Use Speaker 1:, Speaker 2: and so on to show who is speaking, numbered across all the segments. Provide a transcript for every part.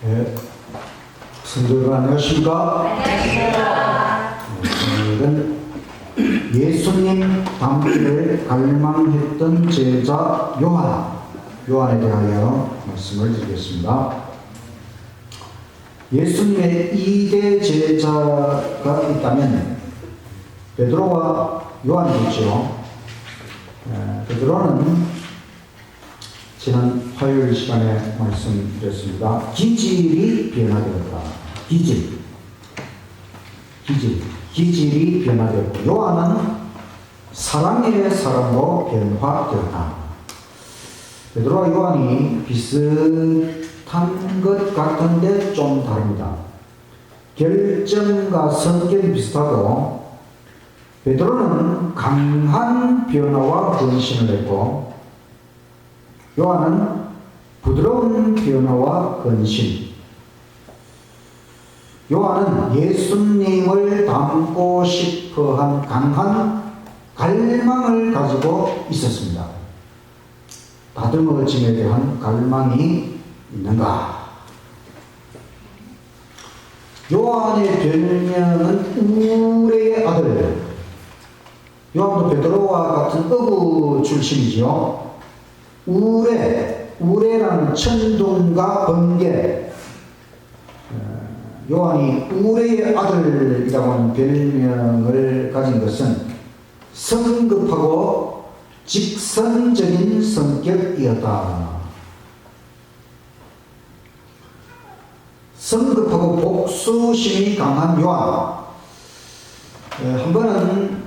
Speaker 1: 네, 성도들 안녕하십니까?
Speaker 2: 안녕하십니까?
Speaker 1: 오늘은 예수님 닮기를 갈망했던 제자 요한에 대하여 말씀을 드리겠습니다. 예수님의 2대 제자가 있다면 베드로와 요한이겠죠. 베드로는 지난 화요일 시간에 말씀드렸습니다. 기질이 변화되었다. 기질이 변화되었고, 요한은 사랑의 사람으로 변화되었다. 베드로와 요한이 비슷한 것 같은데 좀 다릅니다. 결정과 성격이 비슷하고, 베드로는 강한 변화와 헌신을 했고, 요한은 부드러운 변화와 헌신. 요한은 예수님을 닮고 싶어한 강한 갈망을 가지고 있었습니다. 다듬어짐에 대한 갈망이 있는가? 요한의 별명은 우레의 아들. 요한도 베드로와 같은 어부 출신이지요. 우레라는 천둥과 번개. 요한이 우레의 아들이라고 하는 별명을 가진 것은 성급하고 직선적인 성격이었다. 성급하고 복수심이 강한 요한. 한 번은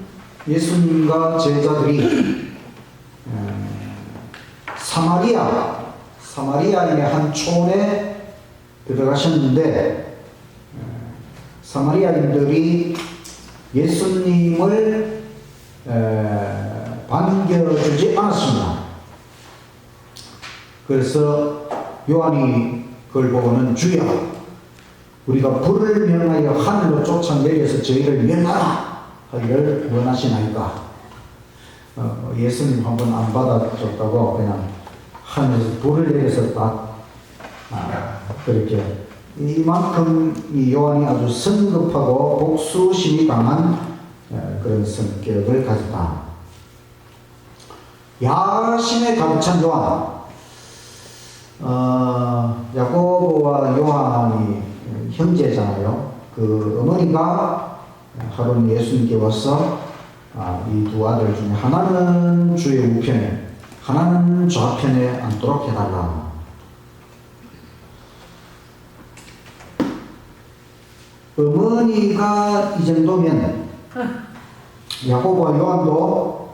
Speaker 1: 예수님과 제자들이 사마리아인의 한 촌에 들어가셨는데, 사마리아인들이 예수님을 반겨주지 않았습니다. 그래서 요한이 그걸 보고는, 주여, 우리가 불을 명하여 하늘로 쫓아내려서 저희를 멸하라 하기를 원하시나이까. 예수님 한번 안 받아줬다고 그냥 하늘에서 불을 내려서 딱 그렇게, 이만큼 이 요한이 아주 성급하고 복수심이 강한 그런 성격을 가졌다. 야심에 가득 찬 요한. 야고보와 요한이 형제잖아요. 그 어머니가 하루는 예수님께 와서 이 두 아들 중에 하나는 주의 우편에, 하나는 좌편에 앉도록 해달라. 어머니가 이 정도면 야고보와 요한도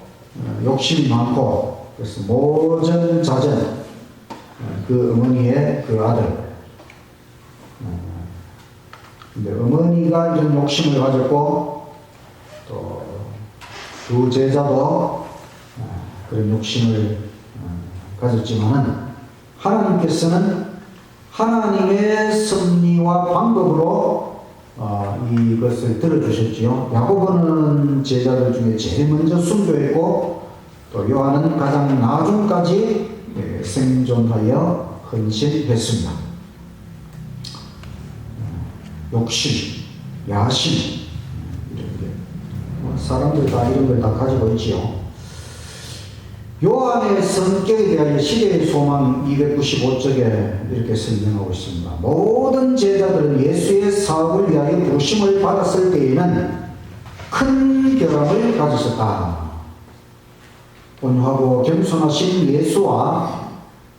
Speaker 1: 욕심이 많고, 그래서 모전자전 그 어머니의 그 아들. 근데 어머니가 이런 욕심을 가졌고, 또 두 제자도 그런 욕심을 가졌지만은, 하나님께서는 하나님의 섭리와 방법으로 이것을 들어주셨지요. 야고보는 제자들 중에 제일 먼저 순교했고, 또 요한은 가장 나중까지 생존하여 헌신했습니다. 욕심, 야심, 이런 게 사람들 다 이런 걸 다 가지고 있지요. 요한의 성격에 대하여 시대의 소망 295쪽에 이렇게 설명하고 있습니다. 모든 제자들은 예수의 사업을 위하여 부르심을 받았을 때에는 큰 결함을 가졌었다. 온유하고 겸손하신 예수와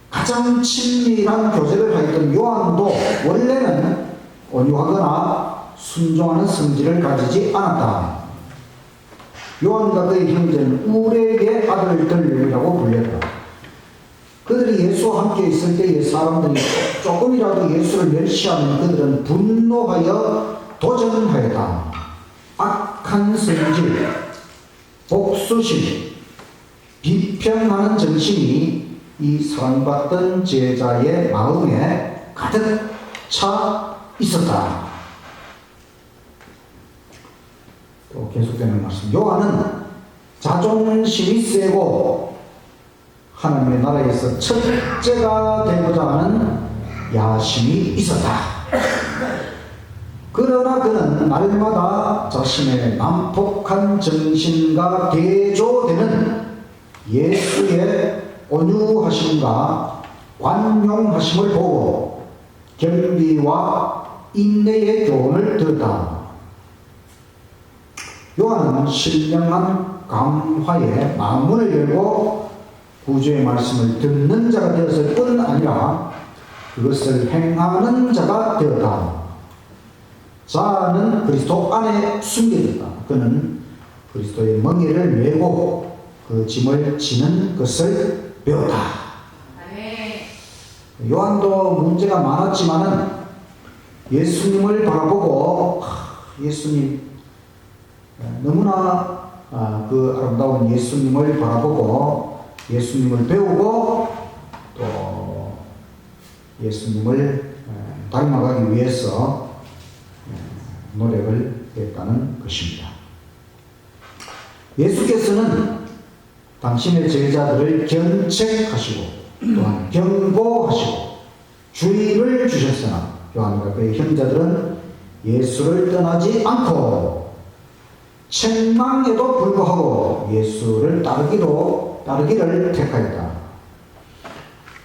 Speaker 1: 가장 친밀한 교제를 하였던 요한도 원래는 온유하거나 순종하는 성질을 가지지 않았다. 요한과 그의 형제는 우레의 아들들이라고 불렸다. 그들이 예수와 함께 있을 때에 사람들이 조금이라도 예수를 멸시하면 그들은 분노하여 도전하였다. 악한 성질, 복수심, 비평하는 정신이 이 사랑받던 제자의 마음에 가득 차 있었다. 또 계속되는 말씀. 요한은 자존심이 세고 하나님의 나라에서 첫째가 되고자 하는 야심이 있었다. 그러나 그는 날마다 자신의 난폭한 정신과 대조되는 예수의 온유하심과 관용하심을 보고 겸비와 인내의 교훈을 들었다. 요한은 신령한 감화에 마음문을 열고 구주의 말씀을 듣는 자가 되었을 뿐 아니라 그것을 행하는 자가 되었다. 자는 그리스도 안에 숨겨졌다. 그는 그리스도의 멍에를 메고 그 짐을 지는 것을 배웠다. 요한도 문제가 많았지만은 예수님을 바라보고 예수님 너무나 그 아름다운 예수님을 바라보고 예수님을 배우고 또 예수님을 닮아가기 위해서 노력을 했다는 것입니다. 예수께서는 당신의 제자들을 견책하시고 또한 경고하시고 주의를 주셨으나 요한과 그의 형제들은 예수를 떠나지 않고 책망에도 불구하고 예수를 따르기를 택하였다.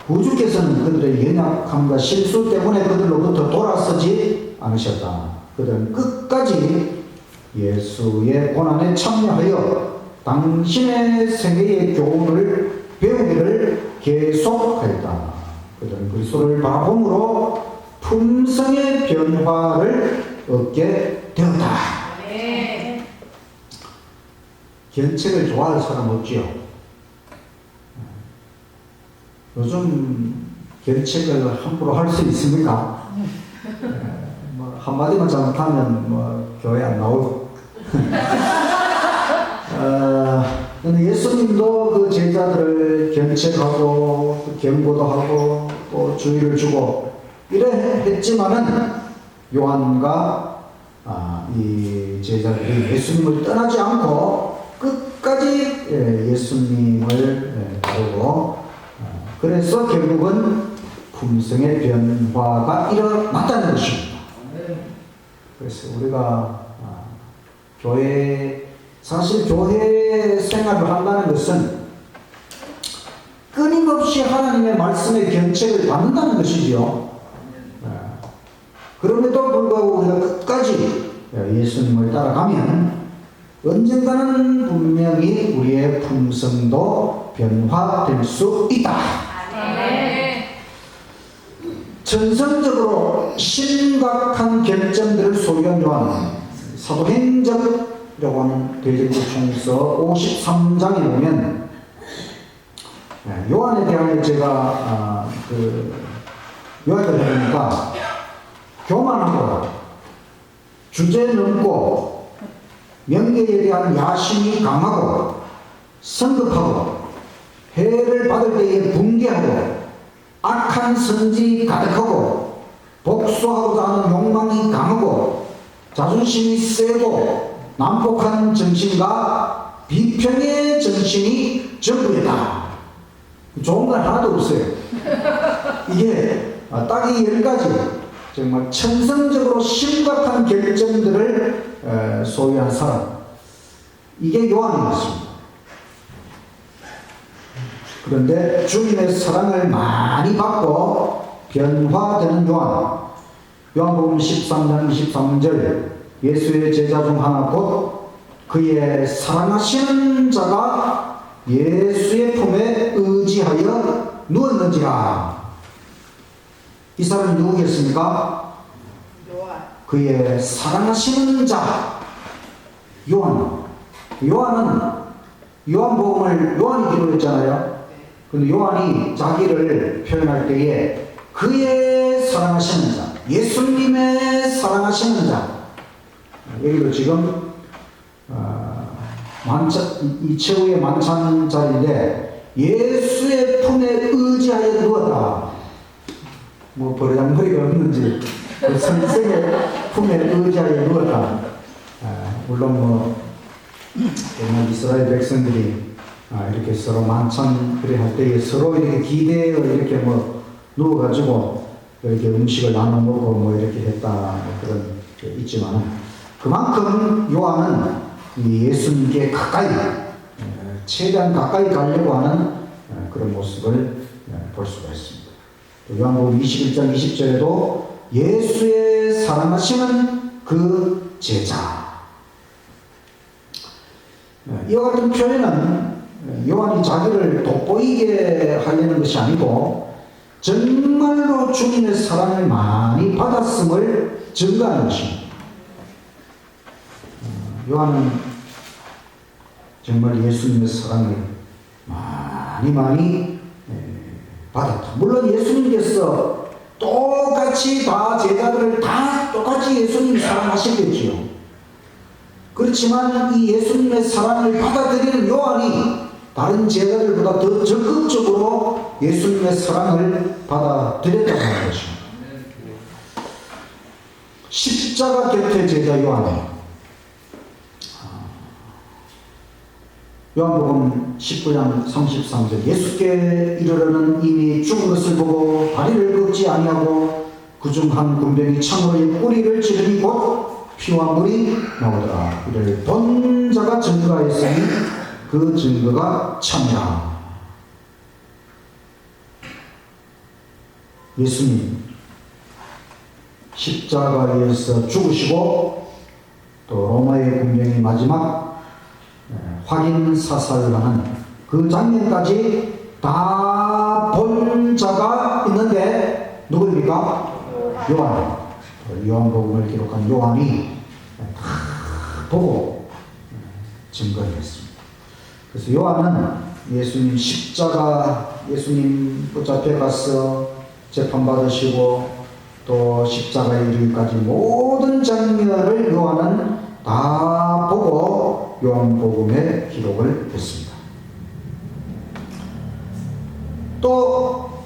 Speaker 1: 구주께서는 그들의 연약함과 실수 때문에 그들로부터 돌아서지 않으셨다. 그들은 끝까지 예수의 고난에 참여하여 당신의 세계의 교훈을 배우기를 계속하였다. 그들은 그리스도를 바라봄으로 품성의 변화를 얻게 되었다. 견책을 좋아하는 사람 없지요? 요즘 견책을 함부로 할 수 있습니까? 뭐 한마디만 잘못하면 교회 안 나오고. 근데 예수님도 그 제자들을 견책하고 경고도 하고 또 주의를 주고 이래 했지만은 요한과 이 제자들이 예수님을 떠나지 않고 끝까지 예수님을 따르고 그래서 결국은 품성의 변화가 일어났다는 것입니다. 그래서 우리가 사실 교회 생활을 한다는 것은 끊임없이 하나님의 말씀의 견책을 받는다는 것이지요. 그럼에도 불구하고 우리가 끝까지 예수님을 따라가면 언젠가는 분명히 우리의 품성도 변화될 수 있다. 전성적으로 심각한 결정들을 소유한 요한, 사도행전이라고 하는 대전제총서 53장에 보면 요한에 대하여 제가 요약을 해보니까 교만하고 주제 넘고 명예에 대한 야심이 강하고 성급하고 해를 받을 때에 붕괴하고 악한 선지 가득하고 복수하고자 하는 욕망이 강하고 자존심이 세고 난폭한 정신과 비평의 정신이 전부이다. 좋은 건 하나도 없어요. 이게 딱 이 10가지 정말 천성적으로 심각한 결정들을 소유한 사람, 이게 요한이었습니다. 그런데 주님의 사랑을 많이 받고 변화되는 요한복음 13장 23절 예수의 제자 중 하나 곧 그의 사랑하시는 자가 예수의 품에 의지하여 누웠는지라. 이 사람이 누구겠습니까? 그의 사랑하시는 자 요한은 요한복음을 요한이 기록했잖아요. 근데 요한이 자기를 표현할 때에 그의 사랑하시는 자, 예수님의 사랑하시는 자, 여기도 지금 이 최후의 만찬 자리인데 예수의 품에 의지하여 누웠다. 뭐 버르장머리가 없는지 그 선생의 품에 의지하여 누웠다. 물론 옛날 이스라엘 백성들이 이렇게 서로 만찬 그래 할 때에 서로 이렇게 기대어 이렇게 누워가지고 이렇게 음식을 나눠 먹고 뭐 이렇게 했다 뭐 그런 게 있지만은 그만큼 요한은 이 예수님께 가까이 최대한 가까이 가려고 하는 그런 모습을 볼 수가 있습니다. 요한복음 21장 20절에도 예수의 사랑하시는 그 제자, 이와 같은 표현은 요한이 자기를 돋보이게 하려는 것이 아니고 정말로 주님의 사랑을 많이 받았음을 증거하는 것입니다. 요한은 정말 예수님의 사랑을 많이 받았다. 물론 예수님께서 똑같이 다 제자들을 다 똑같이 예수님이 사랑하시겠지요. 그렇지만 이 예수님의 사랑을 받아들이는 요한이 다른 제자들보다 더 적극적으로 예수님의 사랑을 받아들였다고 하는 것입니다. 십자가 곁에 제자 요한이 요한복음 19장 33절 예수께 이르러는 이미 죽은 것을 보고 다리를 걷지 아니하고 그중 한 군병이 창으로 뿌리를 찌르니 곧 피와 물이 나오더라. 이를 본 자가 증거하였으니 그 증거가 참이라. 예수님 십자가에서 죽으시고 또 로마의 군병이 마지막 확인 사살을 하는 그 장면까지 다 본 자가 있는데 누구입니까? 요한. 요한복음을 기록한 요한이 다 보고 증거를 했습니다. 그래서 요한은 예수님 십자가, 예수님 붙잡혀 가서 재판받으시고 또 십자가에 이르기까지 모든 장면을 요한은 다 보고 요한복음에 기록을 했습니다. 또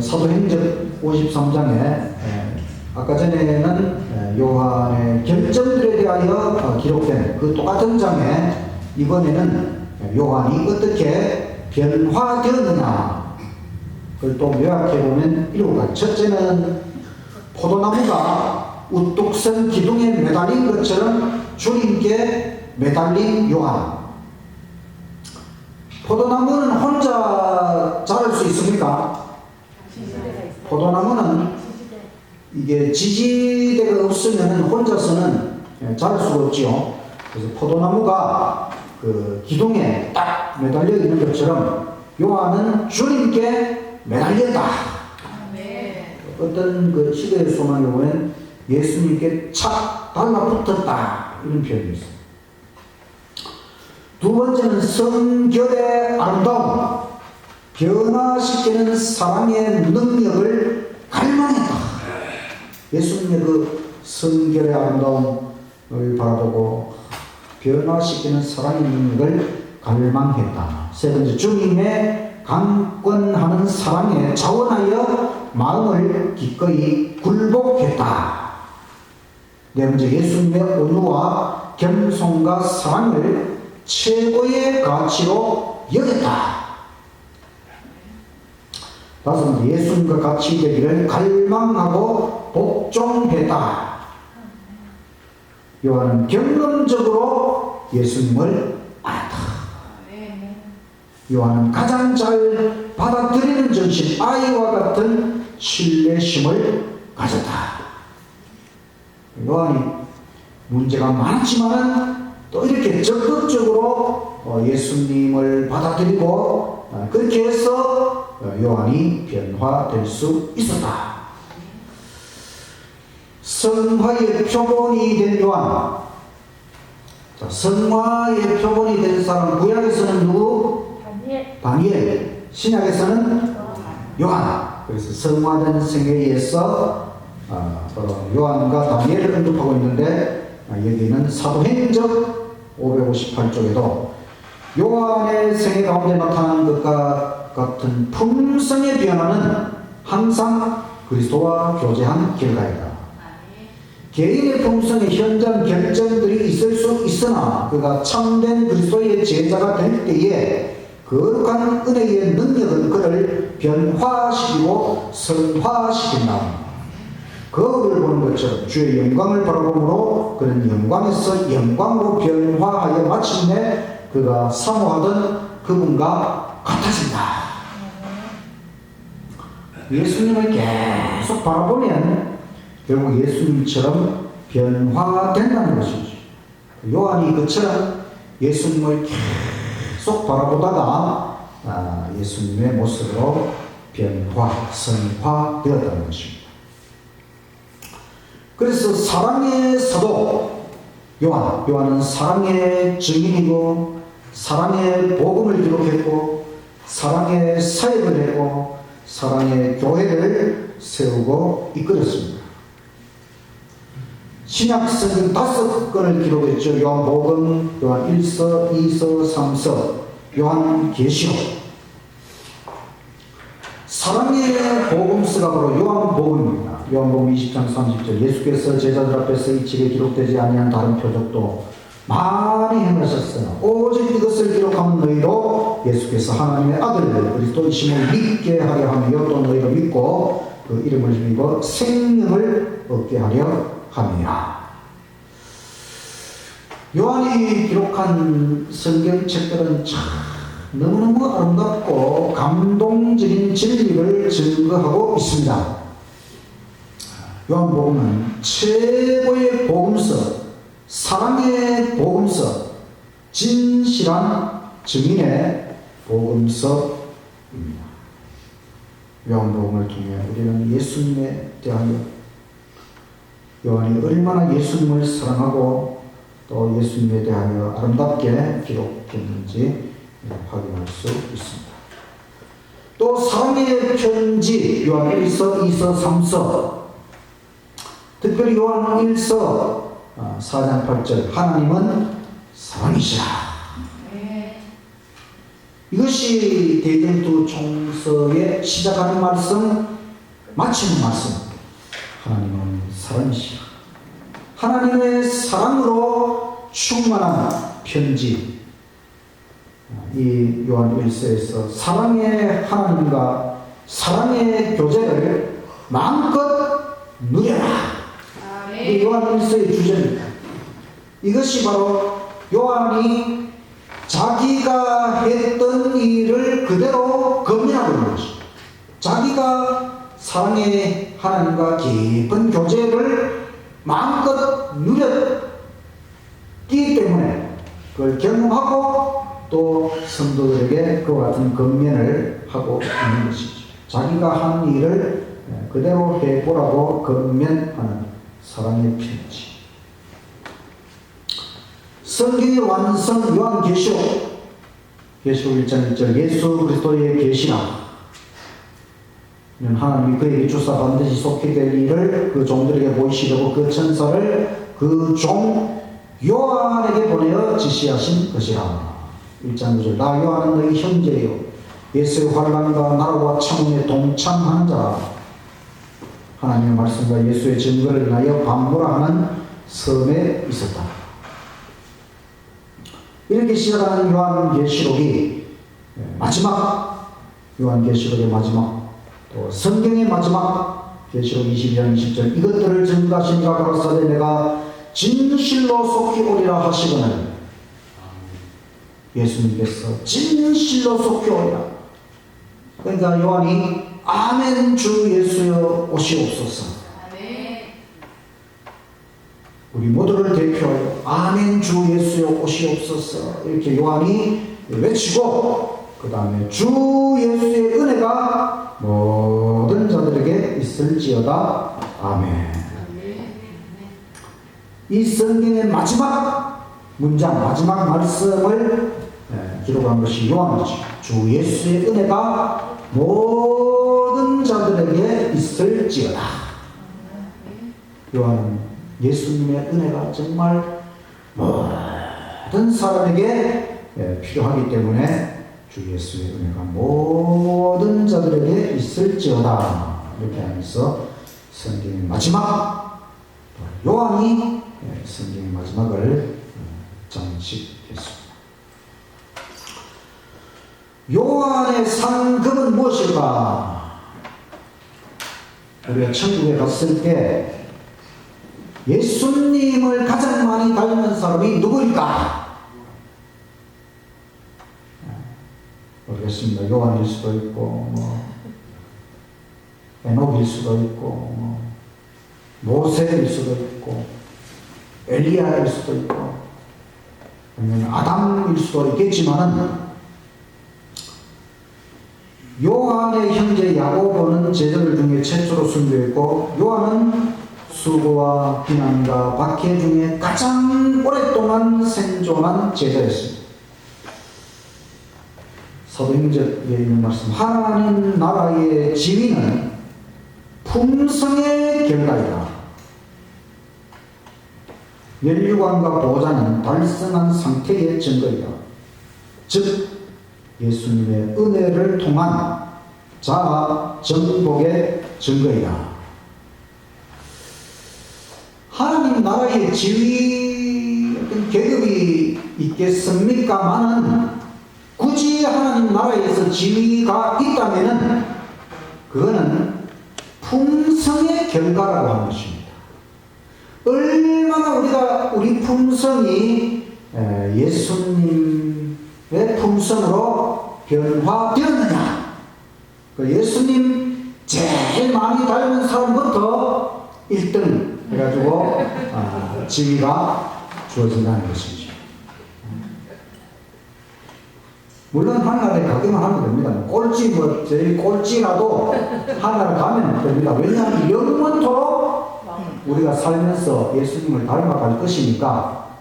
Speaker 1: 사도행전 53장에 아까 전에는 요한의 결정들에 대하여 기록된 그 똑같은 장에 이번에는 요한이 어떻게 변화되었느냐 그걸 또 요약해보면 일곱 가지. 첫째는 포도나무가 우뚝 선 기둥에 매달린 것처럼 주님께 매달린 요한. 포도나무는 혼자 자랄 수 있습니까? 포도나무는 이게 지지대가 없으면 혼자서는 자랄 수가 없지요. 그래서 포도나무가 그 기둥에 딱 매달려 있는 것처럼 요한은 주님께 매달렸다. 어떤 그 시대의 소망에 보면 예수님께 착 달라붙었다 이런 표현이 있습니다. 두 번째는 성결의 아름다움, 변화시키는 사랑의 능력을 갈망했다. 예수님의 그 성결의 아름다움을 바라보고 변화시키는 사랑의 능력을 갈망했다. 세 번째, 주님의 강권하는 사랑에 자원하여 마음을 기꺼이 굴복했다. 네 번째, 예수님의 온유와 겸손과 사랑을 최고의 가치로 여겼다. 다섯 번째, 예수님과 같이 되기를 갈망하고 복종했다. 요한은 경험적으로 예수님을 알았다. 요한은 가장 잘 받아들이는 정신, 아이와 같은 신뢰심을 가졌다. 요한이 문제가 많지만 또 이렇게 적극적으로 예수님을 받아들이고 그렇게 해서 요한이 변화될 수 있었다. 성화의 표본이 된 요한. 자, 성화의 표본이 된 사람, 구약에서는 누구? 다니엘. 신약에서는 요한. 그래서 성화된 생에 의해서 요한과 다니엘을 언급하고 있는데 여기는 사도행전 558쪽에도 요한의 생애 가운데 나타난 것과 같은 품성의 변화는 항상 그리스도와 교제한 결과이다. 개인의 품성의 현장 결정들이 있을 수 있으나 그가 참된 그리스도의 제자가 될 때에 거룩한 은혜의 능력은 그를 변화시키고 선화시킨다. 거울을 보는 것처럼 주의 영광을 바라보므로 그는 영광에서 영광으로 변화하여 마침내 그가 사모하던 그분과 같아진다. 예수님을 계속 바라보면 결국 예수님처럼 변화된다는 것이죠. 요한이 그처럼 예수님을 계속 바라보다가 예수님의 모습으로 선화되었다는 것입니다. 그래서 사랑의 사도 요한은 사랑의 증인이고 사랑의 복음을 기록했고 사랑의 사역을 했고 사랑의 교회를 세우고 이끌었습니다. 신약성경 5권을 기록했죠. 요한복음, 요한 1서, 2서, 3서, 요한계시록. 사랑의 복음서가 바로 요한복음입니다. 요한복음 20장 30절 예수께서 제자들 앞에서 이 책에 기록되지 아니한 다른 표적도 많이 행하셨으나 오직 이것을 기록하면 너희도 예수께서 하나님의 아들 그리스도이심을 믿게 하려 하며 또 너희도 믿고 그 이름을 힘입어 생명을 얻게 하려 함이라. 요한이 기록한 성경책들은 참 너무너무 아름답고 감동적인 진리를 증거하고 있습니다. 요한복음은 최고의 복음서, 사랑의 복음서, 진실한 증인의 복음서입니다. 요한복음을 통해 우리는 예수님에 대하여 요한이 얼마나 예수님을 사랑하고 또 예수님에 대하여 아름답게 기록했는지 확인할 수 있습니다. 또 사랑의 편지 요한 1서, 2서, 3서 특별히 요한 1서 4장 8절 하나님은 사랑이시라. 이것이 대전투 총서의 시작하는 말씀, 마치는 말씀. 하나님은 사랑이시라. 하나님의 사랑으로 충만한 편지. 이 요한 1서에서 사랑의 하나님과 사랑의 교제를 마음껏 누려라. 이 요한 1서의 주제입니다. 이것이 바로 요한이 자기가 했던 일을 그대로 검증하고 있는 것입니다. 자기가 사랑의 하나님과 깊은 교제를 마음껏 누렸기 때문에 그걸 경험하고 또 성도들에게 그와 같은 건면을 하고 있는 것이죠. 자기가 한 일을 그대로 해보라고 건면하는 사랑의 편지. 성경의 완성 요한계시록 계시록 1장 1절 예수 그리스도의 계시라. 하나님이 그에게 주사 반드시 속히 될 일을 그 종들에게 보이시려고 그 천사를 그 종 요한에게 보내어 지시하신 것이라. 1장 9절 나 요한은 너희 형제요 예수의 환난과 나라와 창문에 동참하는 자라. 하나님의 말씀과 예수의 증거를 인하여 반모라하는 섬에 있었다. 이렇게 시작하는 요한계시록이 마지막 요한계시록의 마지막 또 성경의 마지막 계시록 22장 20절 이것들을 증거하신 이가 가로사대 내가 진실로 속히 오리라 하시거늘 예수님께서 진실로 속히 오리라. 그러니까 요한이 아멘 주 예수여 오시옵소서. 우리 모두를 대표하여 아멘 주 예수여 오시옵소서 이렇게 요한이 외치고 그 다음에 주 예수의 은혜가 모든 자들에게 있을지어다. 아멘. 이 성경의 마지막 문장 마지막 말씀을 기록한 것이 요한이죠. 주 예수의 은혜가 모든 자들에게 있을지어다. 요한은 예수님의 은혜가 정말 모든 사람에게 필요하기 때문에 주 예수의 은혜가 모든 자들에게 있을지어다 이렇게 하면서 성경의 마지막 요한이 성경의 마지막을 장식했습니다. 요한의 상급은 무엇일까? 우리가 천국에 갔을 때 예수님을 가장 많이 닮은 사람이 누구일까? 모르겠습니다. 요한일 수도 있고, 에녹일 수도 있고, 모세일 수도 있고, 엘리야일 수도 있고, 아니면 아담일 수도 있겠지만은, 요한의 형제 야고보는 제자들 중에 최초로 순교했고, 요한은 수고와 비난과 박해 중에 가장 오랫동안 생존한 제자였습니다. 사도행전에 있는 말씀, 하나님 나라의 지위는 품성의 결과이다. 면류관과 보좌는 달성한 상태의 증거이다. 즉 예수님의 은혜를 통한 자아 정복의 증거이다. 하나님 나라의 지위 어떤 계급이 있겠습니까마는 굳이 하나님 나라에서 지위가 있다면은 그거는 품성의 결과라고 하는 것입니다. 얼마나 우리 품성이 예수님의 품성으로 변화되었느냐. 예수님 제일 많이 닮은 사람부터 1등 해가지고 지위가 주어진다는 것이죠. 물론 하늘나라에 가기만 하면 됩니다. 제일 꼴찌라도 하늘나라 가면 됩니다. 왜냐하면 영원토록 우리가 살면서 예수님을 닮아갈 것이니까.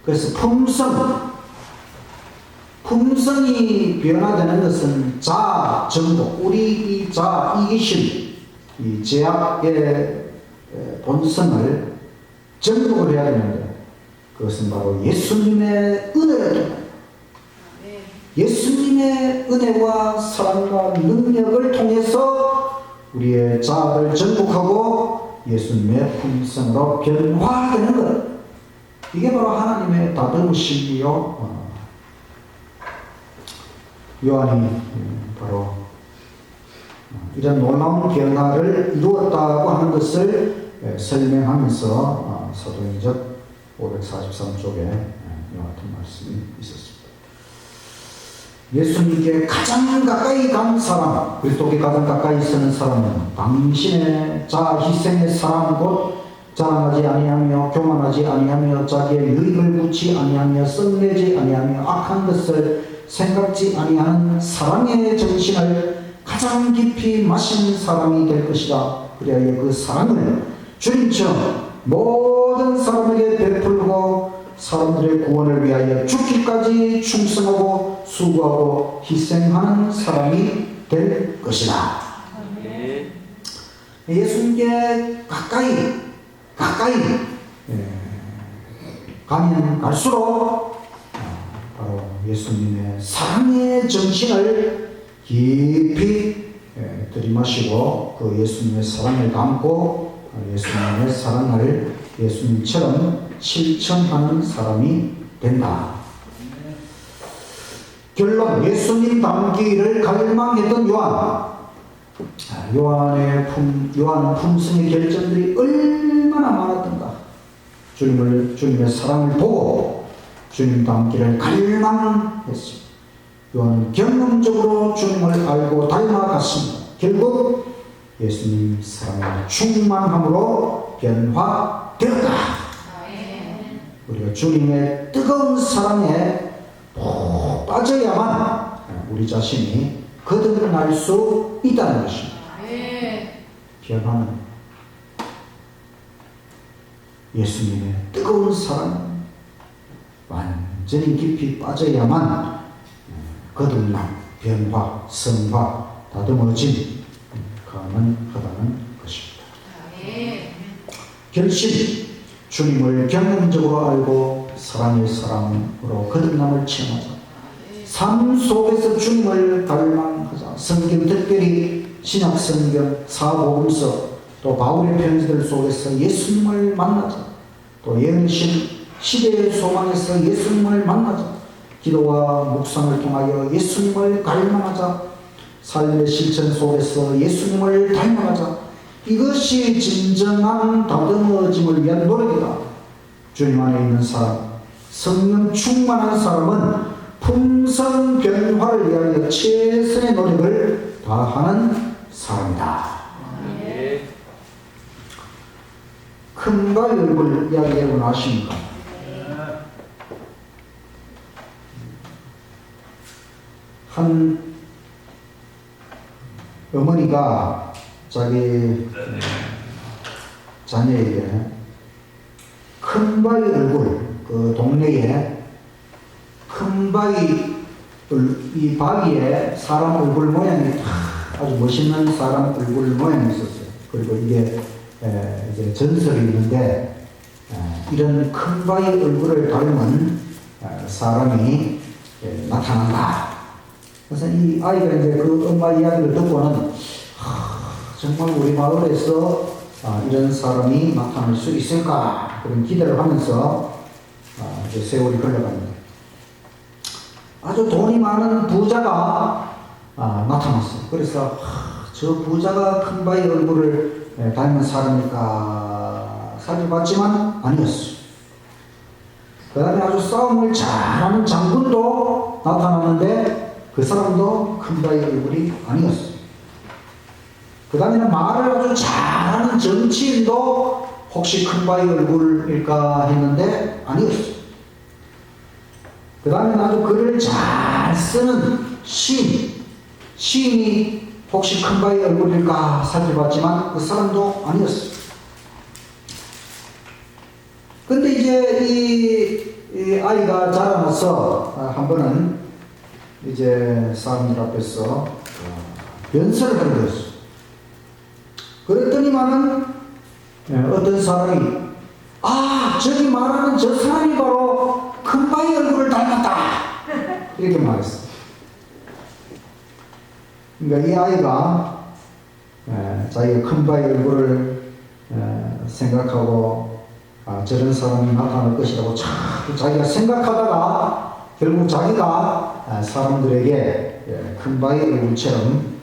Speaker 1: 그래서 품성이 변화되는 것은 자아, 정복, 우리 이 자아, 이기심, 이 죄악의 본성을 정복을 해야 되는데 그것은 바로 예수님의 은혜를 통해 예수님의 은혜와 사랑과 능력을 통해서 우리의 자아를 정복하고 예수님의 품성으로 변화되는 것. 이게 바로 하나님의 다듬으심이요. 요한이 바로 이런 놀라운 변화를 이루었다고 하는 것을 설명하면서 사도행전 543쪽에 이와 같은 말씀이 있었습니다. 예수님께 가장 가까이 간 사람, 그리스도께 가장 가까이 서는 사람은 당신의 자아 희생의 사랑 곧 자랑하지 아니하며 교만하지 아니하며 자기의 유익을 굳이 아니하며 썩내지 아니하며 악한 것을 생각지 아니하는 사랑의 정신을 가장 깊이 마신 사람이 될 것이다. 그래야 그 사랑을 주님처럼 모든 사람에게 베풀고 사람들의 구원을 위하여 죽기까지 충성하고 수고하고 희생하는 사람이 될 것이다. 예수님께 가까이 가면 갈수록 바로 예수님의 사랑의 정신을 깊이 들이마시고 그 예수님의 사랑을 담고 예수님의 사랑을 예수님처럼 실천하는 사람이 된다. 결론, 예수님 닮기를 갈망했던 요한은 품성의 결정들이 얼마나 많았던가. 주님의 사랑을 보고 주님 닮기를 갈망했습니다. 요한은 경험적으로 주님을 알고 닮아갔습니다. 결국 예수님 사랑의 충만함으로 변화되었다. 우리가 주님의 뜨거운 사랑에 푹 빠져야만 우리 자신이 거듭날 수 있다는 것입니다. 변화는 예수님의 뜨거운 사랑 완전히 깊이 빠져야만 거듭남, 변화, 성화, 다듬어짐 가능하다는 것입니다. 결심, 주님을 경험적으로 알고 사랑의 사랑으로 거듭남을 체험하자. 삶 속에서 주님을 갈망하자. 성경, 특별히 신약 성경, 사복음서, 또 바울의 편지들 속에서 예수님을 만나자. 또 예언신 시대의 소망에서 예수님을 만나자. 기도와 묵상을 통하여 예수님을 닮아가자. 삶의 실천 속에서 예수님을 닮아가자. 이것이 진정한 다듬어짐을 위한 노력이다. 주님 안에 있는 사람, 성령 충만한 사람은 품성 변화를 위하여 최선의 노력을 다하는 사람이다. 큰 바위 얼굴 이야기하고 나십니까? 한 어머니가 자기 자녀에게 큰 바위 얼굴, 그 동네에 큰 바위, 이 바위에 사람 얼굴 모양이 아주 멋있는 사람 얼굴 모양이 있었어요. 그리고 이게 이제 전설이 있는데, 이런 큰 바위 얼굴을 닮은 사람이 나타난다. 그래서 이 아이가 이제 그 엄마 이야기를 듣고는 정말 우리 마을에서 이런 사람이 나타날 수 있을까 그런 기대를 하면서 이제 세월이 흘러갑니다. 아주 돈이 많은 부자가 나타났어요. 그래서 저 부자가 큰 바위 얼굴을 닮은 사람일까 살펴봤지만 아니었어요. 그 다음에 아주 싸움을 잘하는 장군도 나타났는데 그 사람도 큰 바위 얼굴이 아니었어요. 그 다음에는 말을 아주 잘하는 정치인도 혹시 큰 바위 얼굴일까 했는데 아니었어요. 그 다음에는 아주 글을 잘 쓰는 시인이 혹시 큰 바위 얼굴일까 살펴봤지만 그 사람도 아니었어요. 근데 이제 이 아이가 자라나서 한 번은 이제 사람들 앞에서 연설을 하게 되었어요. 그랬더니만은 어떤 사람이 저기 말하는 저 사람이 바로 큰 바위 얼굴을 닮았다 이렇게 말했어요. 그러니까 이 아이가 자기가 큰 바위 얼굴을 생각하고 저런 사람이 나타날 것이라고 자꾸 자기가 생각하다가 결국 자기가 사람들에게 큰 바위 얼굴처럼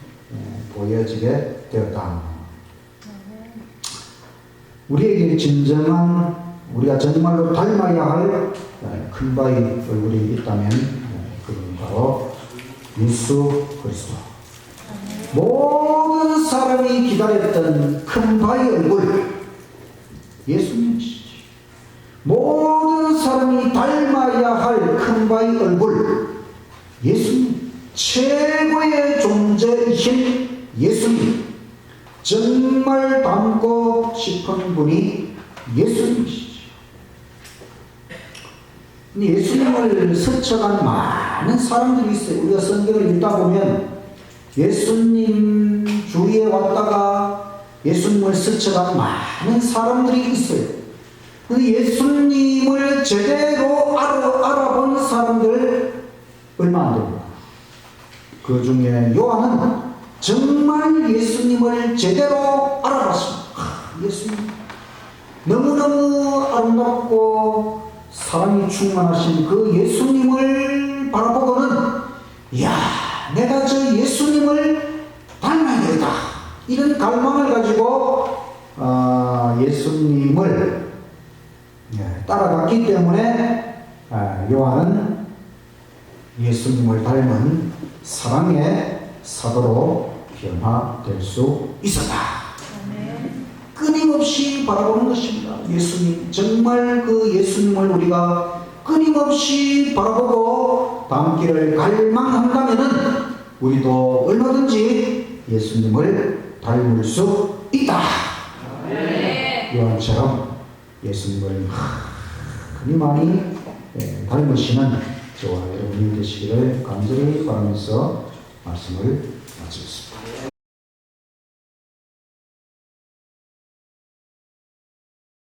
Speaker 1: 보여지게 되었다. 우리에게 진정한 우리가 정말로 닮아야 할 큰 바위 얼굴이 있다면 그건 바로 예수 그리스도. 모든 사람이 기다렸던 큰 바위 얼굴 예수님이시죠. 모든 사람이 닮아야 할 큰 바위 얼굴 예수님. 최고의 존재이신 예수님. 정말 닮고 싶은 분이 예수님이시죠. 예수님을 스쳐간 많은 사람들이 있어요. 우리가 성경을 읽다 보면 예수님 주위에 왔다가 예수님을 스쳐간 많은 사람들이 있어요. 예수님을 제대로 알아본 사람들 얼마 안 됩니다. 그 중에 요한은 정말 예수님을 제대로 알아봤습니다. 예수님 너무너무 아름답고 사랑이 충만하신 그 예수님을 바라보고는 내가 저 예수님을 닮아야 되겠다 이런 갈망을 가지고 예수님을 따라갔기 때문에 요한은 예수님을 닮은 사랑의 사도로 변화될 수 있었다. 끊임없이 바라보는 것입니다. 예수님, 정말 그 예수님을 우리가 끊임없이 바라보고 닮기를 갈망한다면은 우리도 얼마든지 예수님을 닮을 수 있다. 요한처럼 예수님을 많이 닮으시는 저와 여러분이 되시기를 간절히 바라면서 말씀을 마치겠습니다.